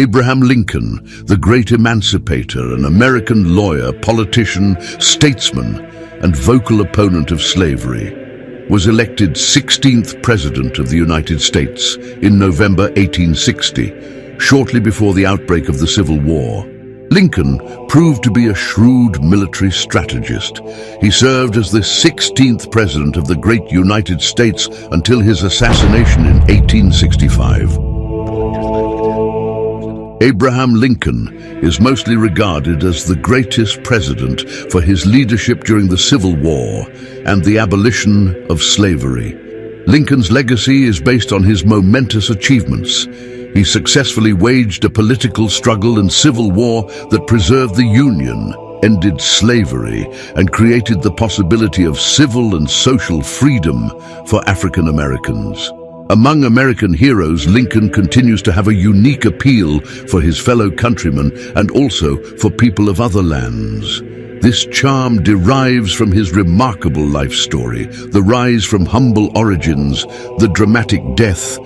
Abraham Lincoln, the Great Emancipator, an American lawyer, politician, statesman, and vocal opponent of slavery, was elected 16th President of the United States in November 1860, shortly before the outbreak of the Civil War. Lincoln proved to be a shrewd military strategist. He served as the 16th President of the Great United States until his assassination in 1865. Abraham Lincoln is mostly regarded as the greatest president for his leadership during the Civil War and the abolition of slavery. Lincoln's legacy is based on his momentous achievements. He successfully waged a political struggle and civil war that preserved the Union, ended slavery, and created the possibility of civil and social freedom for African Americans. Among American heroes, Lincoln continues to have a unique appeal for his fellow countrymen and also for people of other lands. This charm derives from his remarkable life story, the rise from humble origins, the dramatic death,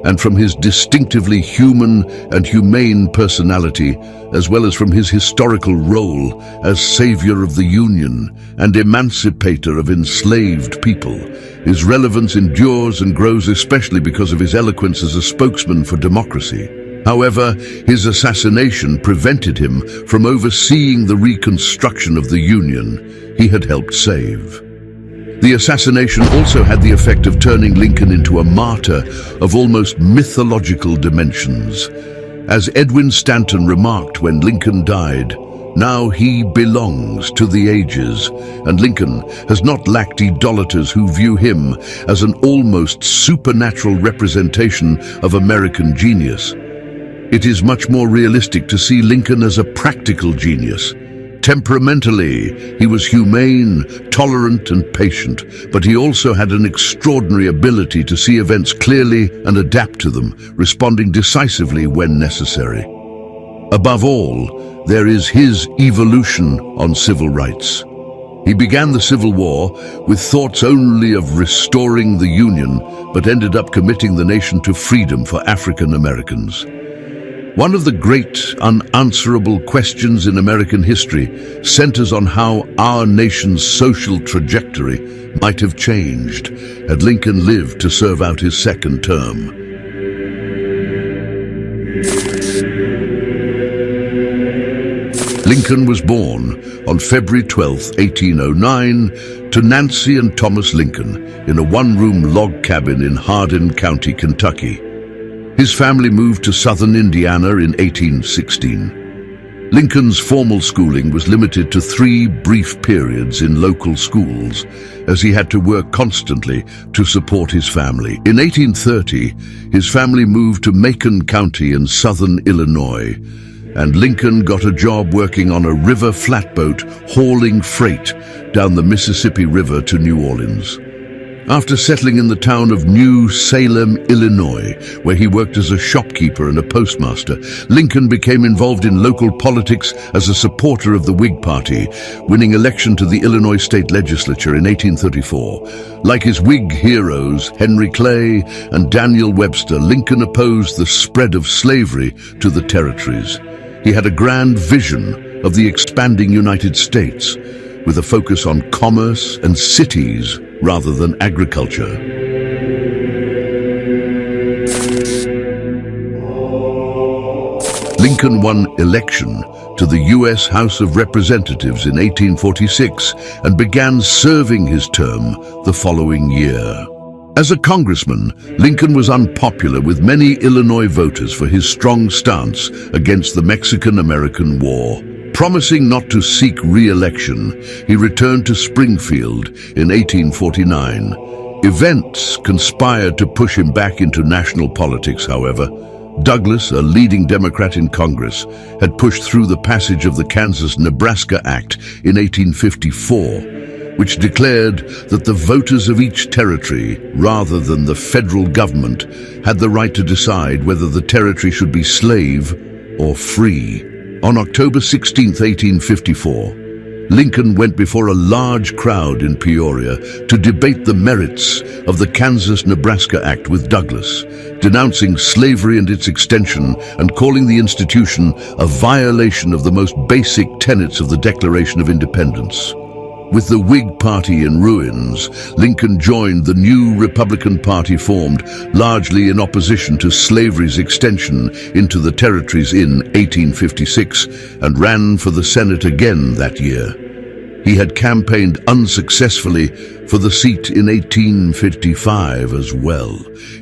and from his distinctively human and humane personality, as well as from his historical role as saviour of the Union and emancipator of enslaved people. His relevance endures and grows especially because of his eloquence as a spokesman for democracy. However, his assassination prevented him from overseeing the reconstruction of the Union he had helped save. The assassination also had the effect of turning Lincoln into a martyr of almost mythological dimensions. As Edwin Stanton remarked when Lincoln died, "Now he belongs to the ages," and Lincoln has not lacked idolaters who view him as an almost supernatural representation of American genius. It is much more realistic to see Lincoln as a practical genius. Temperamentally, he was humane, tolerant, and patient, but he also had an extraordinary ability to see events clearly and adapt to them, responding decisively when necessary. Above all, there is his evolution on civil rights. He began the Civil War with thoughts only of restoring the Union, but ended up committing the nation to freedom for African Americans. One of the great unanswerable questions in American history centers on how our nation's social trajectory might have changed had Lincoln lived to serve out his second term. Lincoln was born on February 12, 1809, to Nancy and Thomas Lincoln in a one-room log cabin in Hardin County, Kentucky. His family moved to southern Indiana in 1816. Lincoln's formal schooling was limited to 3 brief periods in local schools, as he had to work constantly to support his family. In 1830, his family moved to Macon County in southern Illinois, and Lincoln got a job working on a river flatboat hauling freight down the Mississippi River to New Orleans. After settling in the town of New Salem, Illinois, where he worked as a shopkeeper and a postmaster, Lincoln became involved in local politics as a supporter of the Whig Party, winning election to the Illinois State Legislature in 1834. Like his Whig heroes, Henry Clay and Daniel Webster, Lincoln opposed the spread of slavery to the territories. He had a grand vision of the expanding United States, with a focus on commerce and cities rather than agriculture. Lincoln won election to the U.S. House of Representatives in 1846 and began serving his term the following year. As a congressman, Lincoln was unpopular with many Illinois voters for his strong stance against the Mexican-American War. Promising not to seek re-election, he returned to Springfield in 1849. Events conspired to push him back into national politics, however. Douglas, a leading Democrat in Congress, had pushed through the passage of the Kansas-Nebraska Act in 1854, which declared that the voters of each territory, rather than the federal government, had the right to decide whether the territory should be slave or free. On October 16, 1854, Lincoln went before a large crowd in Peoria to debate the merits of the Kansas-Nebraska Act with Douglas, denouncing slavery and its extension and calling the institution a violation of the most basic tenets of the Declaration of Independence. With the Whig Party in ruins, Lincoln joined the new Republican Party formed largely in opposition to slavery's extension into the territories in 1856 and ran for the Senate again that year. He had campaigned unsuccessfully for the seat in 1855 as well.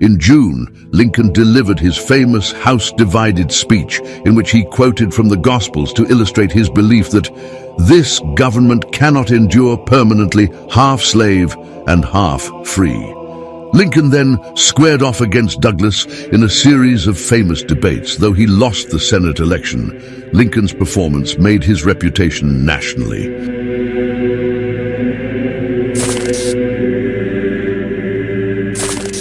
In June, Lincoln delivered his famous House Divided speech in which he quoted from the Gospels to illustrate his belief that this government cannot endure permanently half slave and half free. Lincoln then squared off against Douglas in a series of famous debates. Though he lost the Senate election, Lincoln's performance made his reputation nationally.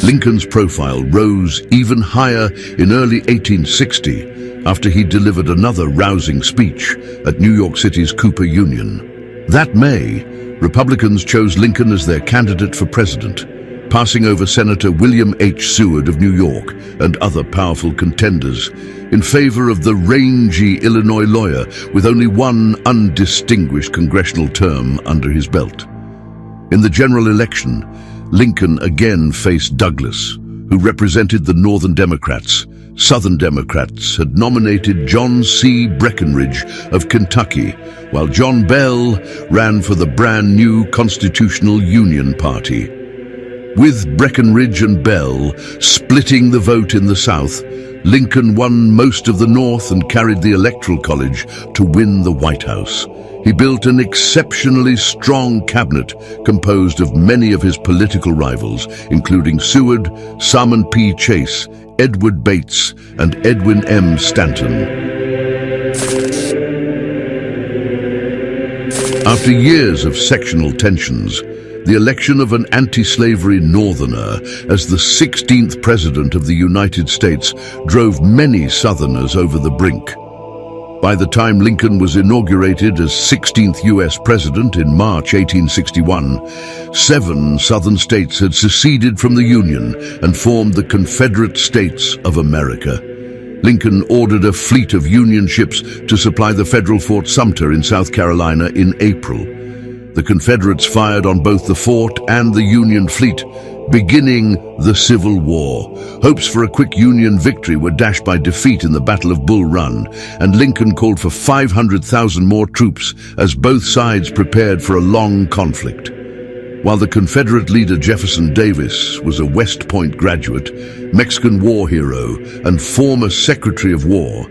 Lincoln's profile rose even higher in early 1860 after he delivered another rousing speech at New York City's Cooper Union. That May, Republicans chose Lincoln as their candidate for president, passing over Senator William H. Seward of New York and other powerful contenders in favor of the rangy Illinois lawyer with only one undistinguished congressional term under his belt. In the general election, Lincoln again faced Douglas, who represented the Northern Democrats. Southern Democrats had nominated John C. Breckinridge of Kentucky, while John Bell ran for the brand new Constitutional Union Party. With Breckinridge and Bell splitting the vote in the South, Lincoln won most of the North and carried the Electoral College to win the White House. He built an exceptionally strong cabinet composed of many of his political rivals, including Seward, Salmon P. Chase, Edward Bates, and Edwin M. Stanton. After years of sectional tensions, the election of an anti-slavery Northerner as the 16th President of the United States drove many Southerners over the brink. By the time Lincoln was inaugurated as 16th U.S. President in March 1861, 7 Southern states had seceded from the Union and formed the Confederate States of America. Lincoln ordered a fleet of Union ships to supply the federal Fort Sumter in South Carolina in April. The Confederates fired on both the fort and the Union fleet, beginning the Civil War. Hopes for a quick Union victory were dashed by defeat in the Battle of Bull Run, and Lincoln called for 500,000 more troops as both sides prepared for a long conflict. While the Confederate leader Jefferson Davis was a West Point graduate, Mexican war hero, and former Secretary of War,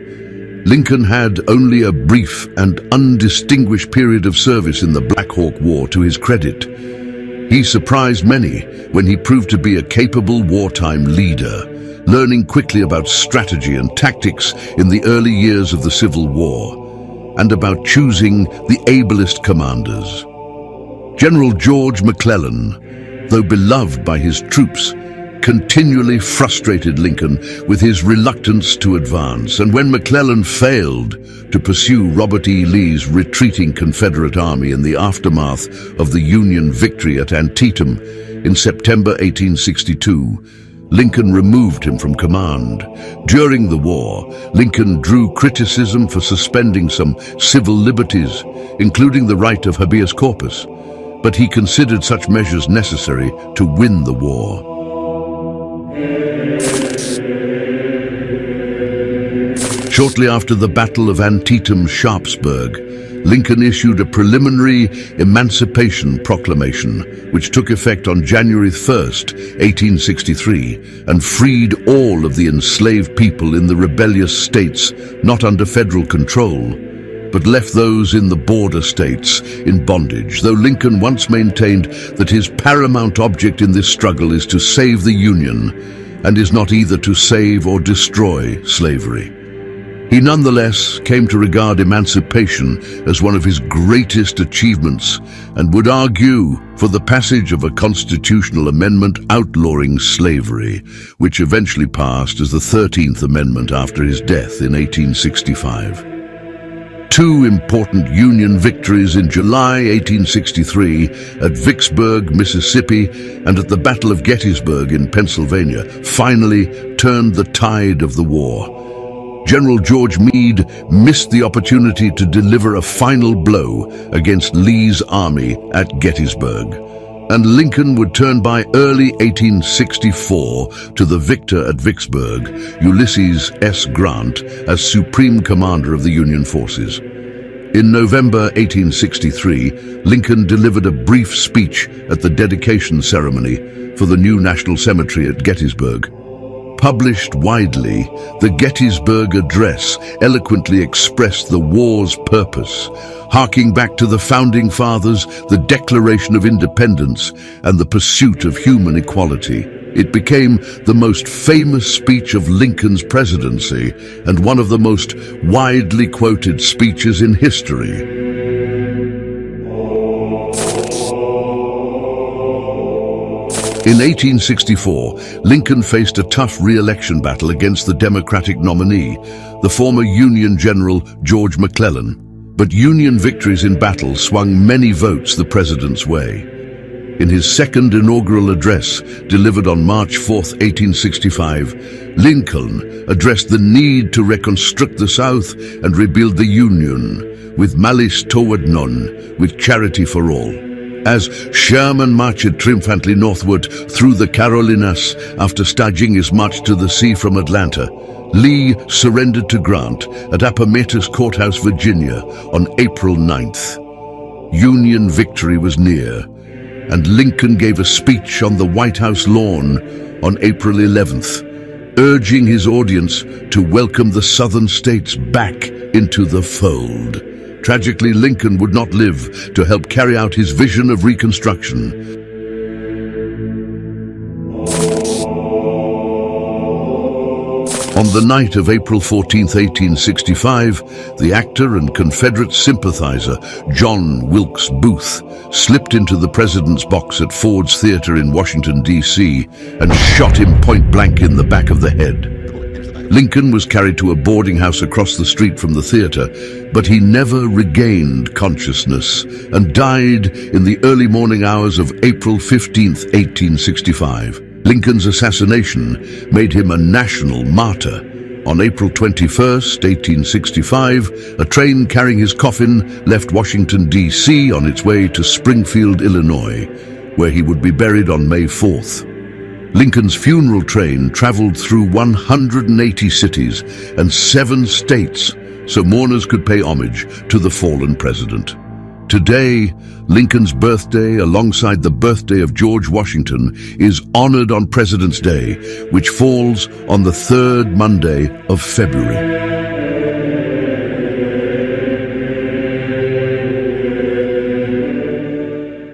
Lincoln had only a brief and undistinguished period of service in the Black Hawk War to his credit. He surprised many when he proved to be a capable wartime leader, learning quickly about strategy and tactics in the early years of the Civil War, and about choosing the ablest commanders. General George McClellan, though beloved by his troops, continually frustrated Lincoln with his reluctance to advance, and when McClellan failed to pursue Robert E. Lee's retreating Confederate army in the aftermath of the Union victory at Antietam in September 1862, Lincoln removed him from command. During the war, Lincoln drew criticism for suspending some civil liberties, including the right of habeas corpus, but he considered such measures necessary to win the war. Shortly after the Battle of Antietam-Sharpsburg, Lincoln issued a preliminary Emancipation Proclamation, which took effect on January 1st, 1863, and freed all of the enslaved people in the rebellious states not under federal control, but left those in the border states in bondage, though Lincoln once maintained that his paramount object in this struggle is to save the Union, and is not either to save or destroy slavery. He nonetheless came to regard emancipation as one of his greatest achievements and would argue for the passage of a constitutional amendment outlawing slavery, which eventually passed as the 13th Amendment after his death in 1865. two important Union victories in July 1863 at Vicksburg, Mississippi, and at the Battle of Gettysburg in Pennsylvania finally turned the tide of the war. General George Meade missed the opportunity to deliver a final blow against Lee's army at Gettysburg, and Lincoln would turn by early 1864 to the victor at Vicksburg, Ulysses S. Grant, as Supreme Commander of the Union forces. In November 1863, Lincoln delivered a brief speech at the dedication ceremony for the new National Cemetery at Gettysburg. Published widely, the Gettysburg Address eloquently expressed the war's purpose, harking back to the Founding Fathers, the Declaration of Independence, and the pursuit of human equality. It became the most famous speech of Lincoln's presidency and one of the most widely quoted speeches in history. In 1864, Lincoln faced a tough re-election battle against the Democratic nominee, the former Union General George McClellan. But Union victories in battle swung many votes the president's way. In his second inaugural address, delivered on March 4, 1865, Lincoln addressed the need to reconstruct the South and rebuild the Union, with malice toward none, with charity for all. As Sherman marched triumphantly northward through the Carolinas after staging his march to the sea from Atlanta, Lee surrendered to Grant at Appomattox Courthouse, Virginia, on April 9th. Union victory was near, and Lincoln gave a speech on the White House lawn on April 11th, urging his audience to welcome the Southern states back into the fold. Tragically, Lincoln would not live to help carry out his vision of Reconstruction. On the night of April 14, 1865, the actor and Confederate sympathizer John Wilkes Booth slipped into the president's box at Ford's Theater in Washington, D.C., and shot him point blank in the back of the head. Lincoln was carried to a boarding house across the street from the theater, but he never regained consciousness and died in the early morning hours of April 15, 1865. Lincoln's assassination made him a national martyr. On April 21, 1865, a train carrying his coffin left Washington, D.C. on its way to Springfield, Illinois, where he would be buried on May 4th. Lincoln's funeral train traveled through 180 cities and 7 states so mourners could pay homage to the fallen president. Today, Lincoln's birthday, alongside the birthday of George Washington, is honored on President's Day, which falls on the third Monday of February.